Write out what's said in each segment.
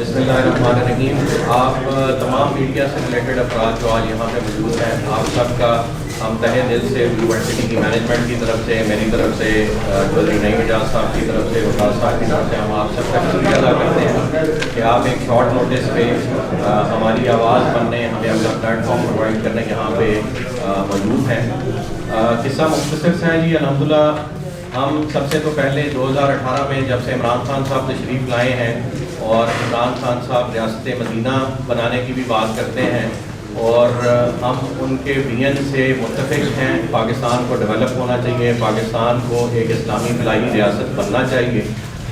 بسم اللہ الرحمن الرحیم. آپ تمام میڈیا سے ریلیٹڈ افراد جو آج یہاں پہ موجود ہیں، آپ سب کا ہم تہہ دل سے بلو ورلڈ سٹی کی مینجمنٹ کی طرف سے، میری طرف سے، چودھری نعیم اعجاز صاحب کی طرف سے، وقاص صاحب کی طرف سے ہم آپ سب کا شکریہ ادا کرتے ہیں کہ آپ ایک شارٹ نوٹس پہ ہماری آواز بننے، ہمیں اپنا پلیٹ فارم پرووائڈ کرنے یہاں پہ موجود ہیں. قصہ مختصر سے ہے جی. الحمدللہ ہم سب سے تو پہلے 2018 میں جب سے عمران خان صاحب تشریف لائے ہیں اور عمران خان صاحب ریاست مدینہ بنانے کی بھی بات کرتے ہیں، اور ہم ان کے ویژن سے متفق ہیں. پاکستان کو ڈیولپ ہونا چاہیے، پاکستان کو ایک اسلامی فلاحی ریاست بننا چاہیے،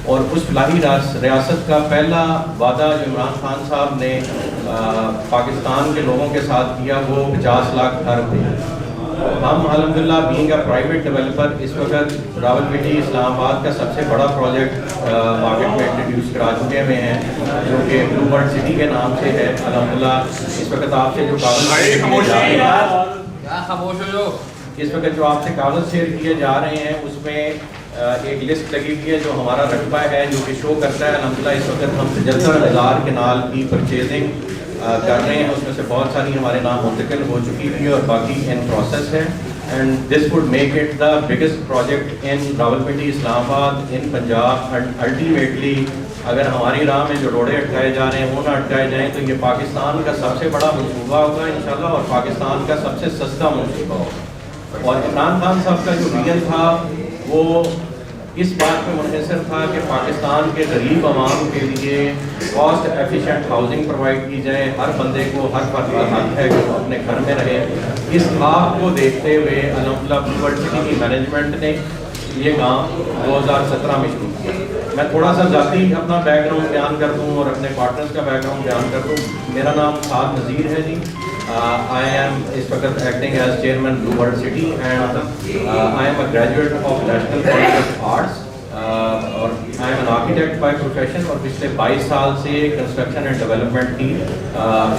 اور اس فلاحی ریاست کا پہلا وعدہ جو عمران خان صاحب نے پاکستان کے لوگوں کے ساتھ کیا وہ 50 لاکھ گھر تھے. ہم الحمدللہ بینگ اے پرائیویٹ ڈیولپر اس وقت راولپنڈی اسلام آباد کا سب سے بڑا پروجیکٹ مارکیٹ میں انٹروڈیوس کرا چکے ہوئے ہیں، جو کہ بلو ورلڈ سٹی کے نام سے ہے. الحمدللہ اس وقت آپ سے جو کاغذ شیئر کیے جا رہے ہیں اس میں ایک لسٹ لگی ہوئی ہے جو ہمارا رقبہ ہے، جو کہ شو کرتا ہے الحمدللہ اس وقت ہم 75,000 کنال کی پرچیزنگ کر رہے ہیں. اس میں سے بہت ساری ہمارے نام منتقل ہو چکی ہوئی ہے اور باقی ان پروسیس ہے. And this would make it the biggest project in Rawalpindi Islamabad in Punjab. And ultimately اگر ہماری راہ میں جو روڑے اٹکائے جا رہے ہیں وہ نہ اٹکائے جائیں تو یہ پاکستان کا سب سے بڑا منصوبہ ہوگا انشاءاللہ، اور پاکستان کا سب سے سستا منصوبہ ہوگا. اور عمران خان صاحب کا جو ویژن تھا وہ اس بات پہ منحصر تھا کہ پاکستان کے غریب عوام کے لیے کاسٹ ایفیشینٹ ہاؤسنگ پرووائڈ کی جائے. ہر بندے کو، ہر فرد کا حق ہے کہ وہ اپنے گھر میں رہے. اس خواب کو دیکھتے ہوئے الحمدللہ بلو ورلڈ سٹی کی مینجمنٹ نے یہ کام 2017 میں شروع کیا. میں تھوڑا سا ذاتی اپنا بیک گراؤنڈ بیان کر دوں اور اپنے پارٹنرز کا بیک گراؤنڈ بیان کر دوں. میرا نام سعد نذیر ہے جی. I am اس وقت acting as chairman Blue World City and I am a graduate of National College of Arts اور I am an architect by profession. اور پچھلے 22 سال سے کنسٹرکشن اینڈ ڈیولپمنٹ کی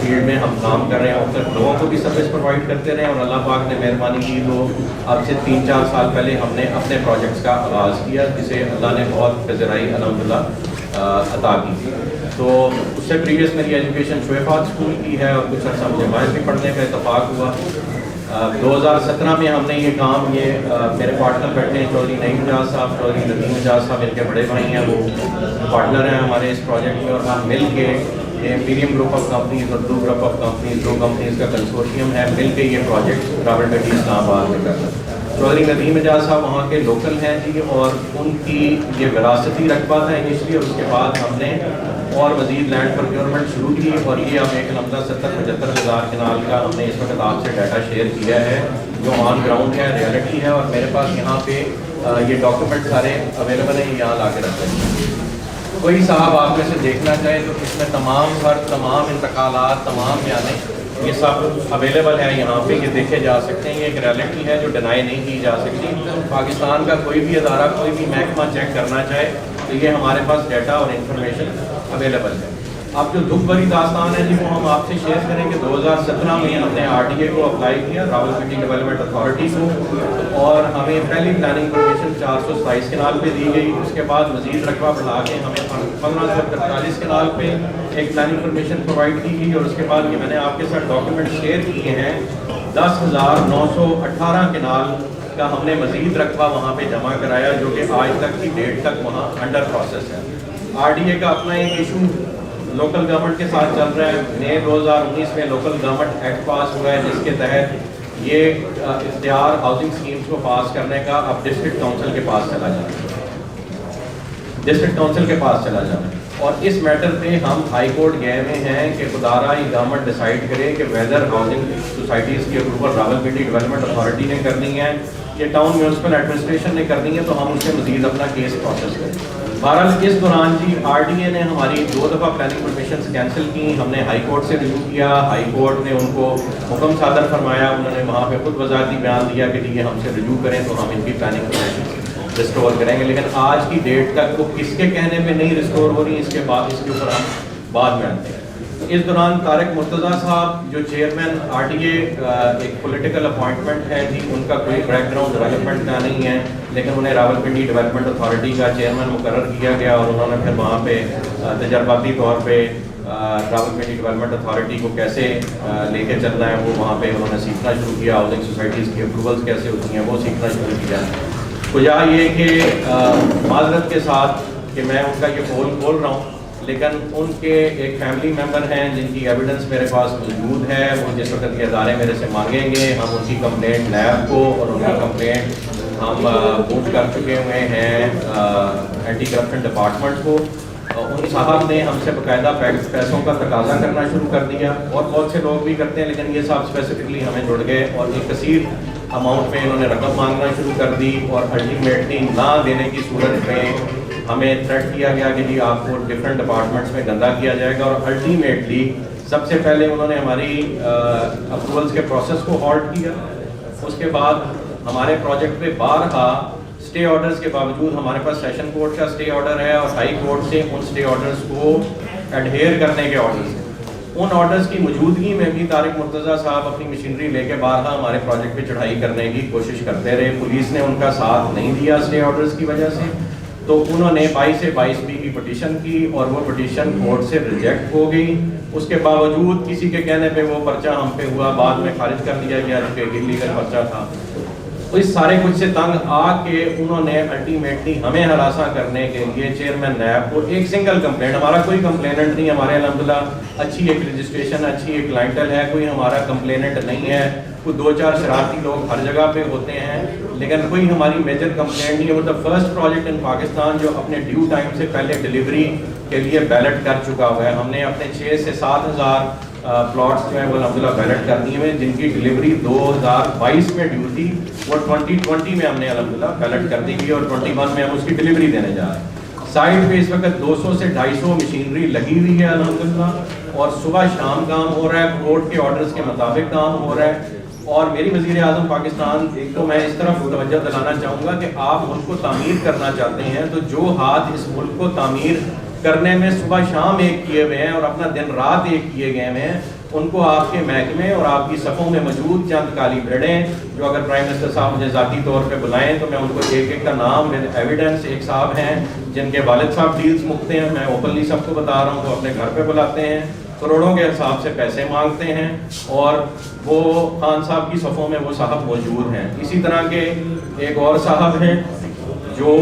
فیلڈ میں ہم کام کر رہے ہیں، اور لوگوں کو بھی سروس پرووائڈ کرتے رہے. اور اللہ پاک نے مہربانی کی تو اب سے 3-4 سال پہلے ہم نے اپنے پروجیکٹس کا آغاز کیا، جسے اللہ نے بہت پذیرائی الحمدللہ عطا کی. تو اس سے پریویس میری ایجوکیشن شعیفات اسکول کی ہے اور کچھ عرصہ مجھے باہر بھی پڑھنے کا اتفاق ہوا. 2017 میں ہم نے یہ کام، میرے پارٹنر بیٹھے ہیں چودھری نعیم اعجاز صاحب، چودھری ندیم اعجاز صاحب ان کے بڑے بھائی ہیں، وہ پارٹنر ہیں ہمارے اس پروجیکٹ میں. اور ہم مل کے امپیریم گروپ آف کمپنیز اور بلو گروپ آف کمپنیز، 2 کمپنیز کا کنسورشیم ہے، مل کے یہ پروجیکٹ راولپنڈی اسلام آباد میں کرنا. چودھری ندیم اعجاز صاحب وہاں کے لوکل ہیں جی، اور ان کی یہ وراثتی رقبہ تھا انیشلی، اور اس کے بعد ہم نے اور مزید لینڈ پروکیورمنٹ شروع کی. اور یہ اب ایک الحمدللہ 70-75 ہزار کنال کا ہم نے اس وقت آپ سے ڈیٹا شیئر کیا ہے جو آن گراؤنڈ ہے، ریئلٹی ہے. اور میرے پاس یہاں پہ یہ ڈاکومنٹ سارے اویلیبل ہیں، یہاں لا کے رکھ ہیں. کوئی صاحب آپ میں سے دیکھنا چاہے تو اس میں تمام انتقالات، تمام بیانے یہ سب اویلیبل ہے یہاں پہ، یہ دیکھے جا سکتے ہیں. یہ ایک ریئلٹی ہے جو ڈینائی نہیں کی جا سکتی. پاکستان کا کوئی بھی ادارہ، کوئی بھی محکمہ چیک کرنا چاہے تو یہ ہمارے پاس ڈیٹا اور انفارمیشن اویلیبل ہے. اب جو دکھ بھری داستان ہے جی وہ ہم آپ سے شیئر کریں کہ 2017 میں ہم نے RDA کو اپلائی کیا، راولپنڈی ڈیولپمنٹ اتھارٹی کو، اور ہمیں پہلی پلاننگ پرمیشن 427 کنال پہ دی گئی. اس کے بعد مزید رقبہ بڑھا کے ہمیں 1543 کنال پہ ایک پلاننگ پرمیشن پرووائڈ کی گئی. اور اس کے بعد یہ میں نے آپ کے ساتھ ڈاکیومنٹ شیئر کیے ہیں، 10,918 کنال کا ہم نے مزید رقبہ وہاں پہ جمع کرایا، جو کہ آج تک کی ڈیٹ تک وہاں انڈر پروسیس ہے. RDA کا اپنا ایک ایشو لوکل گورنمنٹ کے ساتھ چل رہا ہے. مئی 2019 میں لوکل گورنمنٹ ایکٹ پاس ہوا ہے، جس کے تحت یہ اختیار ہاؤسنگ اسکیمز کو پاس کرنے کا اب ڈسٹرکٹ کونسل کے پاس چلا جانا ہے. اور اس میٹر پہ ہم ہائی کورٹ گئے ہوئے ہیں کہ خدارا یہ گورنمنٹ ڈیسائیڈ کرے کہ ویدر ہاؤسنگ سوسائٹیز کی اپروول راولپنڈی ڈیولپمنٹ اتھارٹی نے کرنی ہے یا ٹاؤن میونسپل ایڈمنسٹریشن نے کرنی ہے، تو ہم اس سے مزید اپنا کیس پروسیس کریں. بہرحال اس دوران جی RDA نے ہماری 2 دفعہ پلاننگ پرمیشنز کینسل کی. ہم نے ہائی کورٹ سے رجوع کیا، ہائی کورٹ نے ان کو حکم صادر فرمایا. انہوں نے وہاں پہ خود وضاحتی بیان دیا کہ یہ ہم سے رجوع کریں تو ہم ان کی پلاننگ پرمیشن ریسٹور کریں گے. لیکن آج کی ڈیٹ تک وہ کس کے کہنے پہ نہیں ریسٹور ہو رہی، اس کے اوپر ہم بعد میں آتے ہیں. اس دوران طارق مرتضیٰ صاحب جو چیئرمین RTA ایک پولیٹیکل اپوائنٹمنٹ ہے جی، ان کا کوئی بیک گراؤنڈ ڈیولپمنٹ کا نہیں ہے، لیکن انہیں راولپنڈی ڈیولپمنٹ اتھارٹی کا چیئرمین مقرر کیا گیا اور انہوں نے پھر وہاں پہ تجرباتی طور پہ راولپنڈی ڈیولپمنٹ اتھارٹی کو کیسے لے کے چلنا ہے وہ وہاں پہ انہوں نے سیکھنا شروع کیا، ہاؤسنگ سوسائٹیز کی اپروولس کیسے ہوتی ہیں وہ سیکھنا شروع کیا۔ وجہ یہ کہ معذرت کے ساتھ کہ میں ان کا یہ پول بول رہا ہوں، لیکن ان کے ایک فیملی ممبر ہیں جن کی ایویڈنس میرے پاس موجود ہے، وہ جس وقت یہ ادارے میرے سے مانگیں گے ہم ان کی کمپلینٹ نیب کو اور ان کی کمپلینٹ ہم موو کر چکے ہوئے ہیں اینٹی کرپشن ڈپارٹمنٹ کو۔ ان صاحب نے ہم سے باقاعدہ پیسوں کا تقاضا کرنا شروع کر دیا، اور بہت سے لوگ بھی کرتے ہیں، لیکن یہ صاحب اسپیسیفکلی ہمیں جڑ گئے اور ایک کثیر اماؤنٹ میں انہوں نے رقم مانگنا شروع کر دی، اور الٹیمیٹلی نہ دینے کی صورت میں ہمیں تھریٹ کیا گیا کہ جی آپ کو ڈفرینٹ ڈپارٹمنٹس میں گندہ کیا جائے گا، اور الٹیمیٹلی سب سے پہلے انہوں نے ہماری اپروولس کے پروسیس کو ہالٹ کیا۔ اس کے بعد ہمارے پروجیکٹ پہ بارہا اسٹے آرڈرز کے باوجود، ہمارے پاس سیشن کورٹ کا اسٹے آرڈر ہے اور ہائی کورٹ سے ان اسٹے آرڈرز کو ایڈہیئر کرنے کے آرڈرز ہیں، ان آرڈرز کی موجودگی میں بھی طارق مرتضیٰ صاحب اپنی مشینری لے کے بارہا ہمارے پروجیکٹ پہ چڑھائی کرنے کی کوشش کرتے رہے۔ پولیس نے ان کا ساتھ نہیں دیا اسٹے آرڈرز کی وجہ سے، تو انہوں نے 22 سے 22B کی پٹیشن کی اور وہ پٹیشن کورٹ سے ریجیکٹ ہو گئی۔ اس کے باوجود کسی کے کہنے پہ وہ پرچہ ہم پہ ہوا، بعد میں خارج کر دیا گیا جو کہ انلیگل پرچہ تھا۔ اس سارے کچھ سے تنگ آ کے انہوں نے الٹیمیٹلی ہمیں ہراساں کرنے کے لیے چیئرمین نیب کو ایک سنگل کمپلینٹ، ہمارا کوئی کمپلیننٹ نہیں، ہمارے الحمدللہ اچھی ایک رجسٹریشن، اچھی ایک کلائنٹل ہے، کوئی ہمارا کمپلیننٹ نہیں ہے، کوئی 2-4 شرارتی لوگ ہر جگہ پہ ہوتے ہیں، لیکن کوئی ہماری میجر کمپلینٹ نہیں ہے۔ وہ دا فرسٹ پروجیکٹ ان پاکستان جو اپنے ڈیو ٹائم سے پہلے ڈیلیوری کے لیے بیلٹ کر چکا ہوا ہے۔ ہم نے اپنے 6 سے 7 ہزار پلاٹس جو ہیں وہ الحمدللہ بیلٹ کر دیے ہوئے، جن کی ڈیلیوری 2022 میں ڈیو تھی، وہ 2020 میں ہم نے الحمدللہ بیلٹ کر دی گئی اور 21 میں ہم اس کی ڈیلیوری دینے جا رہے ہیں۔ سائٹ پہ اس وقت 200 سے 250 مشینری لگی ہوئی ہے الحمدللہ، اور صبح شام کام ہو رہا ہے، کورٹ کے آرڈرز کے مطابق کام ہو رہا ہے۔ اور میری وزیر اعظم پاکستان کو میں اس طرف توجہ دلانا چاہوں گا کہ آپ ملک کو تعمیر کرنا چاہتے ہیں تو جو ہاتھ اس ملک کو تعمیر کرنے میں صبح شام ایک کیے ہوئے ہیں اور اپنا دن رات ایک کیے گئے ہیں، ان کو آپ کے محکمے اور آپ کی صفوں میں موجود چند کالی بھیڑیں جو اگر پرائم منسٹر صاحب مجھے ذاتی طور پہ بلائیں تو میں ان کو ایک ایک کا نام ود ایویڈنس، ایک صاحب ہیں جن کے والد صاحب ڈیلز مکتے ہیں، میں اوپنلی سب کو بتا رہا ہوں، وہ اپنے گھر پہ بلاتے ہیں، کروڑوں کے حساب سے پیسے مانگتے ہیں، اور وہ خان صاحب کی صفوں میں وہ صاحب موجود ہیں۔ اسی طرح کے ایک اور صاحب ہیں جو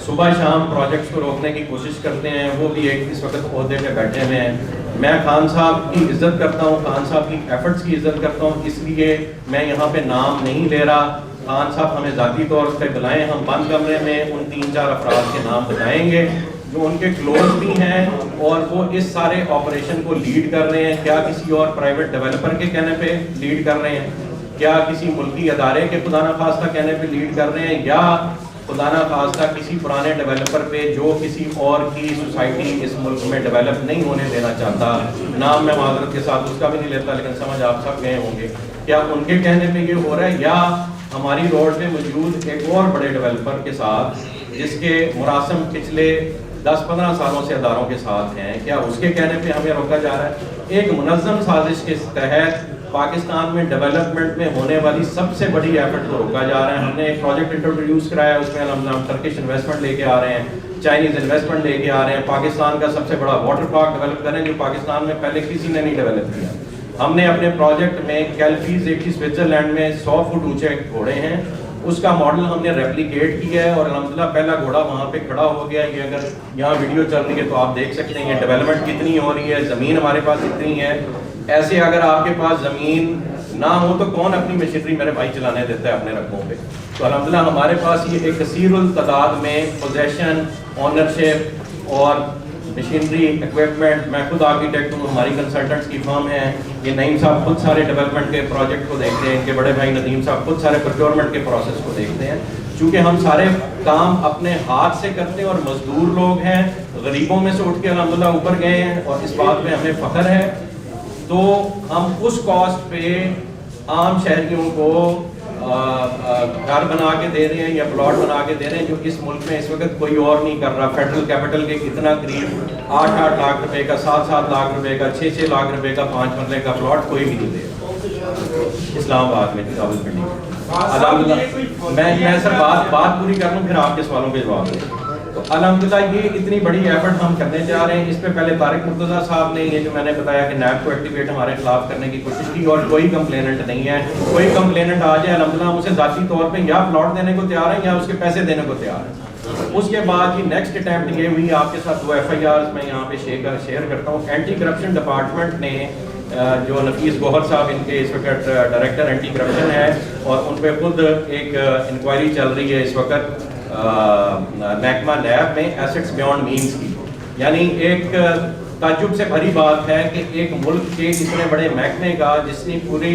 صبح شام پروجیکٹس کو روکنے کی کوشش کرتے ہیں، وہ بھی ایک اس وقت عہدے پہ بیٹھے ہوئے ہیں۔ میں خان صاحب کی عزت کرتا ہوں، خان صاحب کی ایفرٹس کی عزت کرتا ہوں، اس لیے میں یہاں پہ نام نہیں لے رہا۔ خان صاحب ہمیں ذاتی طور پہ بلائیں، ہم بند کمرے میں ان 3-4 افراد کے نام بتائیں گے جو ان کے کلوز بھی ہیں اور وہ اس سارے آپریشن کو لیڈ کر رہے ہیں۔ کیا کسی اور پرائیویٹ ڈیولپر کے کہنے پہ لیڈ کر رہے ہیں، کیا کسی ملکی ادارے کے خدا نخواستہ کہنے پہ لیڈ کر رہے ہیں، یا خدا نخواستہ کسی پرانے ڈیولپر پہ جو کسی اور کی سوسائٹی اس ملک میں ڈیولپ نہیں ہونے دینا چاہتا، نام میں معذرت کے ساتھ اس کا بھی نہیں لیتا لیکن سمجھ آپ سب گئے ہوں گے، کیا ان کے کہنے پہ یہ ہو رہا ہے، یا ہماری روڈ پہ موجود ایک اور بڑے ڈیولپر کے ساتھ جس کے مراسم پچھلے 10-15 سالوں سے اداروں کے ساتھ ہیں، کیا اس کے کہنے پہ ہمیں روکا جا رہا ہے؟ ایک منظم سازش کے تحت پاکستان میں ڈیولپمنٹ میں ہونے والی سب سے بڑی ایفرٹ کو روکا جا رہا ہے۔ ہم نے ایک پروجیکٹ انٹروڈیوس کرایا، اس میں ہم ٹرکش انویسٹمنٹ لے کے آ رہے ہیں، چائنیز انویسٹمنٹ لے کے آ رہے ہیں، پاکستان کا سب سے بڑا واٹر پارک ڈیولپ کریں جو پاکستان میں پہلے کسی نے نہیں ڈیولپ کیا۔ ہم نے اپنے پروجیکٹ میں کیلفیز ایک سوئٹزرلینڈ میں 100 فٹ اونچے گھوڑے ہیں، اس کا ماڈل ہم نے ریپلیکیٹ کیا ہے اور الحمدللہ پہلا گھوڑا وہاں پہ کھڑا ہو گیا۔ یہ اگر یہاں ویڈیو چل رہی ہے تو آپ دیکھ سکتے ہیں ڈیولپمنٹ کتنی ہو رہی ہے، زمین ہمارے پاس اتنی ہے۔ ایسے اگر آپ کے پاس زمین نہ ہو تو کون اپنی مشینری میرے بھائی چلانے دیتا ہے اپنے رقبوں پہ؟ تو الحمدللہ ہمارے پاس یہ ایک کثیر التعداد میں پوزیشن، اونرشپ اور مشینری ایکوپمنٹ، میں خود آرکیٹیکٹ ہوں، ہماری کنسلٹنٹس کی فرم ہے، یہ نعیم صاحب خود سارے ڈیولپمنٹ کے پروجیکٹ کو دیکھتے ہیں، ان کے بڑے بھائی ندیم صاحب خود سارے پروکیورمنٹ کے پروسیس کو دیکھتے ہیں۔ چونکہ ہم سارے کام اپنے ہاتھ سے کرتے ہیں اور مزدور لوگ ہیں، غریبوں میں سے اٹھ کے الحمدللہ اوپر گئے ہیں اور اس بات پہ ہمیں فخر ہے، تو ہم اس کاسٹ پہ عام شہریوں کو گھر بنا کے دے رہے ہیں یا پلاٹ بنا کے دے رہے ہیں جو اس ملک میں اس وقت کوئی اور نہیں کر رہا. فیڈرل کیپٹل کے کتنا قریب 8-8 لاکھ روپے کا, 7-7 لاکھ روپے کا, 6-6 لاکھ روپے کا 5 مرلے کا پلاٹ کوئی بھی نہیں دے رہا اسلام آباد میں, راولپنڈی میں. الحمدللہ میں سر بات پوری کر لوں پھر آپ کے سوالوں کے جواب دیں. تو الحمدللہ یہ اتنی بڑی ایفرٹ ہم کرنے جا رہے ہیں. اس پہ پہلے طارق مرتضیٰ صاحب نے یہ جو میں نے بتایا کہ نیب کو ایکٹیویٹ ہمارے خلاف کرنے کی کوشش کی اور کوئی کمپلیننٹ نہیں ہے. کوئی کمپلیننٹ آ جائے الحمدللہ ہم اسے ذاتی طور پہ یا پلاٹ دینے کو تیار ہیں یا اس کے پیسے دینے کو تیار ہیں. اس کے بعد یہ نیکسٹ اٹیمپٹ یہ ہوئی, آپ کے ساتھ 2 FIRs میں یہاں پہ شیئر کرتا ہوں. اینٹی کرپشن ڈپارٹمنٹ نے جو نفیس گوہر صاحب ان کے اس وقت ڈائریکٹر اینٹی کرپشن ہے اور ان پہ خود ایک انکوائری چل رہی ہے اس وقت محکمہ نیب میں ایسٹس بیونڈ مینز کی. یعنی ایک تعجب سے بھری بات ہے کہ ایک ملک کے اتنے بڑے محکمے کا جس نے پورے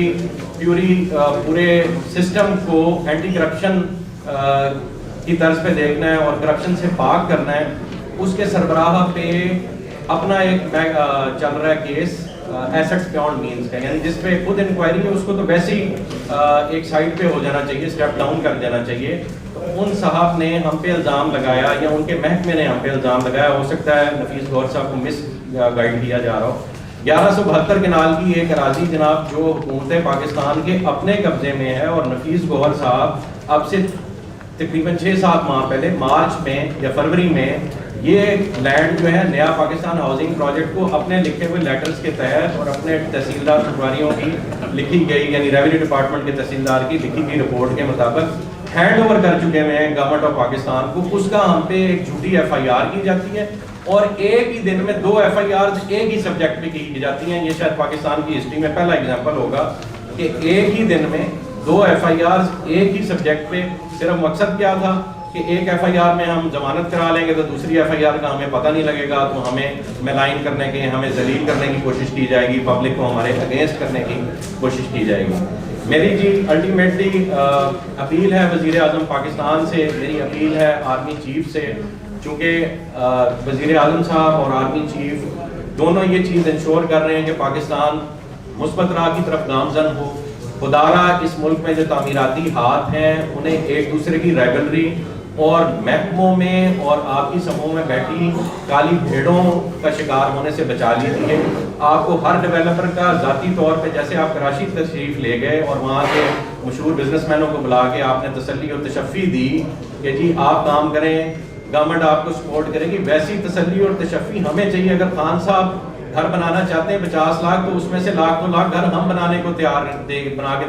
سسٹم کو اینٹی کرپشن کی طرز پہ دیکھنا ہے اور کرپشن سے پاک کرنا ہے, اس کے سربراہ پہ اپنا ایک چل رہا ہے کیس ایسٹس بیونڈ مینز کا. یعنی جس پہ خود انکوائری ہے اس کو تو ویسے ہی ایک سائڈ پہ ہو جانا چاہیے, اسٹیپ ڈاؤن کر دینا چاہیے. ان صاحب نے ہم پہ الزام لگایا یا ان کے محکمے نے ہم پہ الزام لگایا, ہو سکتا ہے نفیس گوہر صاحب کو مس گائیڈ کیا جا رہا ہو. 1172 کنال کی ایک اراضی جناب جو حکومت پاکستان کے اپنے قبضے میں ہے اور نفیس گوہر صاحب اب سے تقریباً 6-7 ماہ پہلے مارچ میں یا فروری میں یہ لینڈ جو ہے نیا پاکستان ہاؤسنگ پروجیکٹ کو اپنے لکھے ہوئے لیٹرز کے تحت اور اپنے تحصیلدار پٹواریوں کی لکھی گئی یعنی ریونیو ڈپارٹمنٹ کے تحصیلدار کی لکھی گئی رپورٹ کے مطابق ہینڈ اوور کر چکے ہوئے ہیں گورنمنٹ آف پاکستان کو. اس کا ہم پہ ایک جھوٹی FIR کی جاتی ہے اور ایک ہی دن میں 2 FIRs ایک ہی سبجیکٹ پہ کی جاتی ہیں. یہ شاید پاکستان کی ہسٹری میں پہلا ایگزامپل ہوگا کہ ایک ہی دن میں 2 FIRs ایک ہی سبجیکٹ پہ. صرف مقصد کیا تھا کہ ایک FIR میں ہم ضمانت کرا لیں گے تو دوسری FIR کا ہمیں پتہ نہیں لگے گا, تو ہمیں ملائن کرنے کے, ہمیں ذلیل کرنے کی کوشش کی جائے گی, پبلک کو ہمارے اگینسٹ کرنے کی کوشش کی جائے گی. میری جی الٹیمیٹلی اپیل ہے وزیر اعظم پاکستان سے, میری اپیل ہے آرمی چیف سے, چونکہ وزیر اعظم صاحب اور آرمی چیف دونوں یہ چیز انشور کر رہے ہیں کہ پاکستان مثبت راہ کی طرف گامزن ہو. خدارا اس ملک میں جو تعمیراتی ہاتھ ہیں انہیں ایک دوسرے کی رائیولری اور محکموں میں اور آپ کی سموں میں بیٹھی کالی بھیڑوں کا شکار ہونے سے بچا لیجیے. آپ کو ہر ڈیولپر کا ذاتی طور پہ, جیسے آپ کراچی تشریف لے گئے اور وہاں کے مشہور بزنس مینوں کو بلا کے آپ نے تسلی اور تشفی دی کہ جی آپ کام کریں, گورنمنٹ آپ کو سپورٹ کرے گی, ویسی تسلی اور تشفی ہمیں چاہیے. اگر خان صاحب گھر بنانا چاہتے ہیں 50 لاکھ تو اس میں سے 1-2 لاکھ گھر ہم بنا کے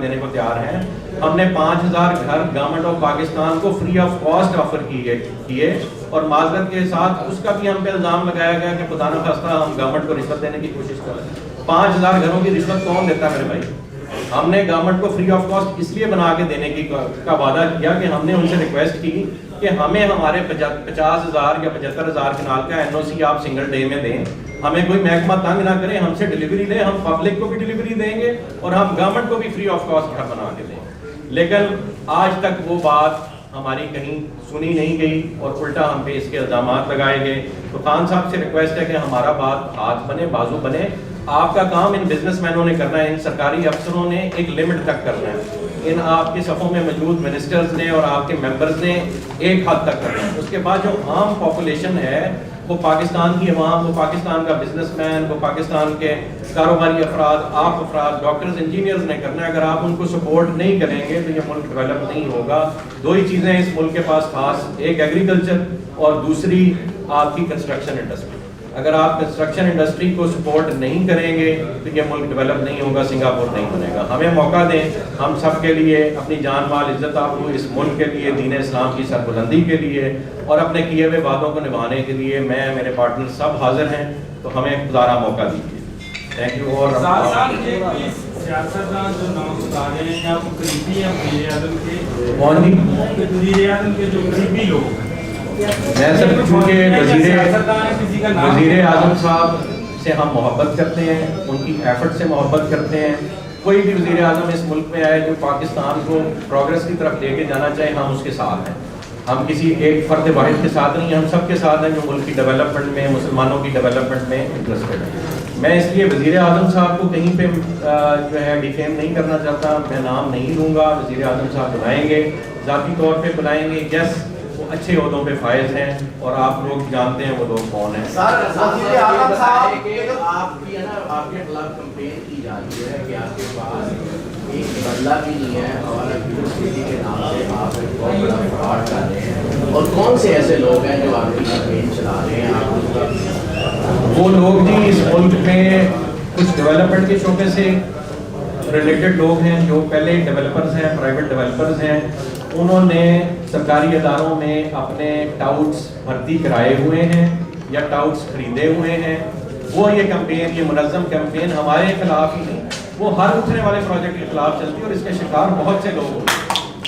دینے کو تیار ہیں. ہم نے 5000 گھر گورنمنٹ آف پاکستان کو فری آف کاسٹ آفر کیے اور معذرت کے ساتھ اس کا بھی ہم پہ الزام لگایا گیا کہ خدا نخواستہ ہم گورنمنٹ کو رشوت دینے کی کوشش کر رہے ہیں. 5000 گھروں کی رشوت کون دیتا ہے میرے بھائی؟ ہم نے گورنمنٹ کو فری آف کاسٹ اس لیے بنا کے دینے کا وعدہ کیا کہ ہم نے ان سے ریکویسٹ کی کہ ہمیں ہمارے 50,000 یا 75,000 کنال کا NOC آپ سنگل ڈے میں دیں. ہمیں کوئی محکمہ تنگ نہ کرے, ہم سے ڈیلیوری لیں, ہم پبلک کو بھی ڈیلیوری دیں گے اور ہم گورنمنٹ کو بھی فری آف کاسٹ گھر بنا کے دیں. لیکن آج تک وہ بات ہماری کہیں سنی نہیں گئی اور الٹا ہم پہ اس کے الزامات لگائے گئے. تو خان صاحب سے ریکویسٹ ہے کہ ہمارا بات ہاتھ بنے, بازو بنے. آپ کا کام ان بزنس مینوں نے کرنا ہے, ان سرکاری افسروں نے ایک لمٹ تک کرنا ہے, ان آپ کے صفوں میں موجود منسٹرز نے اور آپ کے ممبرز نے ایک حد تک کرنا ہے. اس کے بعد جو عام پاپولیشن ہے وہ پاکستان کی عوام, وہ پاکستان کا بزنس مین, وہ پاکستان کے کاروباری افراد, آپ افراد, ڈاکٹرز, انجینئرز نے کرنا ہے. اگر آپ ان کو سپورٹ نہیں کریں گے تو یہ ملک ڈیولپ نہیں ہوگا. 2 ہی چیزیں اس ملک کے پاس خاص, ایک ایگریکلچر اور دوسری آپ کی کنسٹرکشن انڈسٹری. اگر آپ کنسٹرکشن انڈسٹری کو سپورٹ نہیں کریں گے تو یہ ملک ڈیولپ نہیں ہوگا, سنگاپور نہیں بنے گا. ہمیں موقع دیں, ہم سب کے لیے اپنی جان مال عزت آبرو اس ملک کے لیے, دین اسلام کی سربلندی کے لیے اور اپنے کیے ہوئے وعدوں کو نبھانے کے لیے میں, میرے پارٹنر سب حاضر ہیں. تو ہمیں خدارا موقع دیجیے. Thank you. اور سیاستدان جو نام بتا رہے ہیں یا قریبی ہیں وزیر اعظم کے, وزیر اعظم کے جو قریبی لوگ ہیں, میں سر چونکہ وزیر اعظم صاحب سے ہم محبت کرتے ہیں, ان کی ایفرٹ سے محبت کرتے ہیں. کوئی بھی وزیر اعظم اس ملک میں آئے جو پاکستان کو پروگریس کی طرف لے کے جانا چاہے, ہم اس کے ساتھ ہیں. ہم کسی ایک فرد واحد کے ساتھ نہیں, ہم سب کے ساتھ ہیں جو ملک کی ڈیولپمنٹ میں, مسلمانوں کی ڈیولپمنٹ میں انٹرسٹڈ ہیں. میں اس لیے وزیر اعظم صاحب کو کہیں پہ جو ہے ڈیفیم نہیں کرنا چاہتا، میں نام نہیں لوں گا. وزیر اعظم صاحب بلائیں گے، ذاتی طور پہ بلائیں گے. یس وہ اچھے عہدوں پہ فائز ہیں اور آپ لوگ جانتے ہیں وہ لوگ کون ہیں. سر وزیر اعظم صاحب آپ کی ہے نا آپ کے خلاف کمپین کی جا رہی ہے کہ آپ کے پاس ایک بدلہ بھی نہیں ہے اور یونیورسٹی کے نام سے آپ ایک بہت بڑا فراڈ کر رہے ہیں. اور کون سے ایسے لوگ ہیں جو آپ کی کمپین چلا رہے ہیں؟ آپ اس کا وہ لوگ جی اس ملک میں کچھ ڈیولپمنٹ کے شعبے سے ریلیٹڈ لوگ ہیں جو پہلے ڈیولپرز ہیں، پرائیویٹ ڈیولپرز ہیں. انہوں نے سرکاری اداروں میں اپنے ٹاؤٹس بھرتی کرائے ہوئے ہیں یا ٹاؤٹس خریدے ہوئے ہیں. وہ یہ کمپین، یہ منظم کمپین ہمارے خلاف ہی نہیں، وہ ہر اٹھنے والے پروجیکٹ کے خلاف چلتی ہے اور اس کے شکار بہت سے لوگ ہوتے ہیں.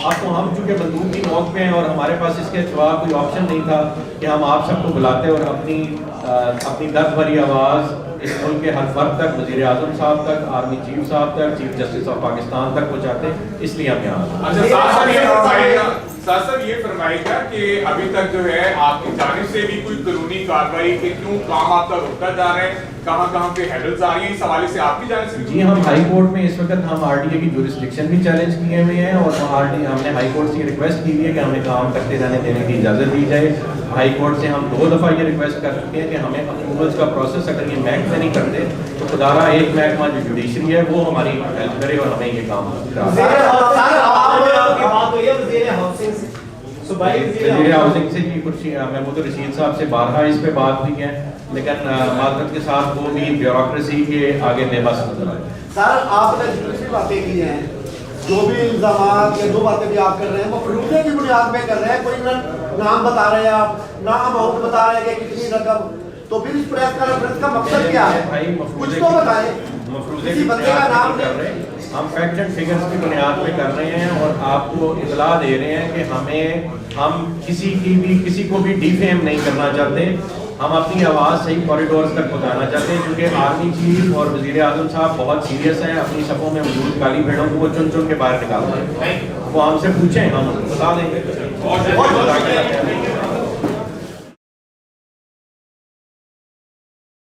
آپ کو ہم چونکہ بندوق کی نوک پہ ہیں اور ہمارے پاس اس کے سوا کوئی آپشن نہیں تھا کہ ہم آپ سب کو بلاتے اور اپنی درد بھری آواز اس ملک کے ہر فرد تک، وزیر اعظم صاحب تک، آرمی چیف صاحب تک، چیف جسٹس آف پاکستان تک پہنچاتے. اس لیے ہم یہاں صاحب یہ فرمائے گا کہ ابھی تک جو ہے آپ کی جانب سے بھی کوئی قانونی کارروائی کہ کیوں کام آپ کا روکا جا رہا ہے، کہاں کہاں پہ ہیڈلز آ رہی ہیں، اس حوالے سے آپ کی جانب سے؟ جی ہم ہائی کورٹ میں اس وقت ہم آر ٹی اے کی جورسڈکشن بھی چیلنج کیے ہوئے ہیں اور ہم نے ہائی کورٹ سے یہ ریکویسٹ کی ہوئی ہے کہ ہمیں کام کرتے رہنے دینے کی اجازت دی جائے. ہائی کورٹ سے ہم 2 دفعہ یہ ریکویسٹ کر چکے ہیں کہ ہمیں اپروولس کا پروسیس اگر یہ محکمے نہیں کرتے تو خدارہ ایک محکمہ جو جوڈیشری ہے وہ ہماری ہیلپ کرے اور ہمیں یہ کام کرا. وزیر ہاؤسنگ سے جی کچھ محمود رشید صاحب سے بارہا اس پہ بات ہوئی ہے لیکن معذرت کے ساتھ وہ بھی بیوروکریسی کے آگے بے بس نظر آئے. سر آپ نے دوسری باتیں کی ہیں، جو بھی الزامات یا 2 باتیں بھی آپ کر رہے ہیں وہ فروغے کی بنیاد پہ کر رہے ہیں. کوئی نہ نام بتا رہے ہیں آپ، نہ اماؤنٹ بتا رہے ہیں کہ کتنی رقم، تو پھر اس پریس کانفرنس کا مقصد کیا ہے؟ کچھ تو بتائیں. مفروضے کی بنیاد پہ کر رہے ہیں، ہم فیکٹ اینڈ فگرز کی بنیاد پہ کر رہے ہیں اور آپ کو اطلاع دے رہے ہیں کہ ہم کسی کو بھی ڈیفیم نہیں کرنا چاہتے. ہم اپنی آواز صحیح کوریڈورز تک پہنچانا چاہتے ہیں کیونکہ آرمی چیف اور وزیر اعظم صاحب بہت سیریس ہیں. اپنی صفوں میں موجود کالی بھیڑوں کو وہ چن چن کے باہر نکالتے ہیں. وہ ہم سے پوچھیں، ہم بتا دیں گے.